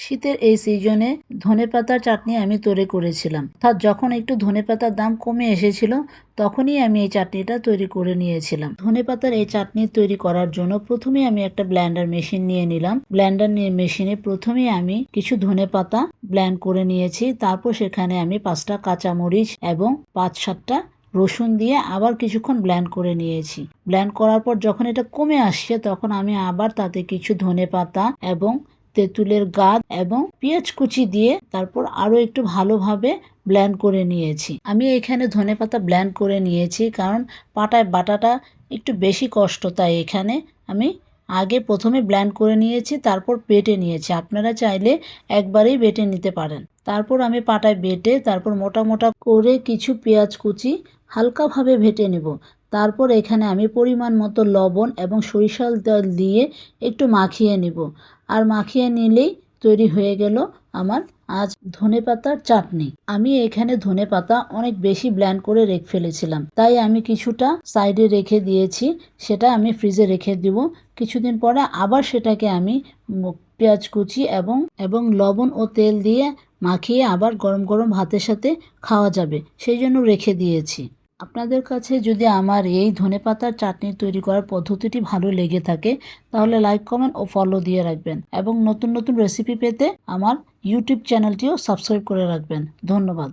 শীতের এই সিজনে ধনেপাতার চাটনি আমি তৈরি করেছিলাম। অর্থাৎ যখন একটু ধনেপাতার দাম কমে এসেছিল তখনই আমি এই চাটনিটা তৈরি করে নিয়েছিলাম। ধনেপাতার এই চাটনি তৈরি করার জন্য প্রথমে আমি একটা ব্লেন্ডার মেশিন নিয়ে নিলাম। ব্লেন্ডার মেশিনে প্রথমে আমি কিছু ধনেপাতা ব্লেন্ড করে নিয়েছি। তারপর সেখানে আমি 5টা কাঁচামরিচ এবং 5-7টা রসুন দিয়ে আবার কিছুক্ষণ ব্লেন্ড করে নিয়েছি। ব্লেন্ড করার পর যখন এটা কমে আসছে তখন আমি আবার তাতে কিছু ধনেপাতা এবং তেঁতুলের গাছ এবং পেঁয়াজ কুচি দিয়ে তারপর আরো একটু ভালোভাবে ব্লেন্ড করে নিয়েছি। আমি এখানে ধনেপাতা ব্লেন্ড করে নিয়েছি কারণ পাটায় বাটাটা একটু বেশি কষ্ট, তাই এখানে আমি আগে প্রথমে ব্লেন্ড করে নিয়েছি, তারপর বেটে নিয়েছি। আপনারা চাইলে একবারেই বেটে নিতে পারেন। তারপর আমি পাটায় বেটে তারপর মোটা মোটা করে কিছু পেঁয়াজ কুচি হালকাভাবে ভেটে নেব। তারপর এখানে আমি পরিমাণ মতো লবণ এবং সরিষার তেল দিয়ে একটু মাখিয়ে নিব। আর মাখিয়ে নিলেই তৈরি হয়ে গেল আমার আজ ধনেপাতার চাটনি। আমি এখানে ধনেপাতা অনেক বেশি ব্লেন্ড করে রেখে ফেলেছিলাম, তাই আমি কিছুটা সাইডে রেখে দিয়েছি। সেটা আমি ফ্রিজে রেখে দিব। কিছুদিন পরে আবার সেটাকে আমি পেঁয়াজ কুচি এবং লবণ ও তেল দিয়ে মাখিয়ে আবার গরম গরম ভাতের সাথে খাওয়া যাবে, সেই জন্য রেখে দিয়েছি। আপনাদের কাছে যদি আমার এই ধনেপাতার চাটনি তৈরি করার পদ্ধতিটি ভালো লেগে থাকে তাহলে লাইক, কমেন্ট ও ফলো দিয়ে রাখবেন এবং নতুন নতুন রেসিপি পেতে আমার ইউটিউব চ্যানেলটিও সাবস্ক্রাইব করে রাখবেন। ধন্যবাদ।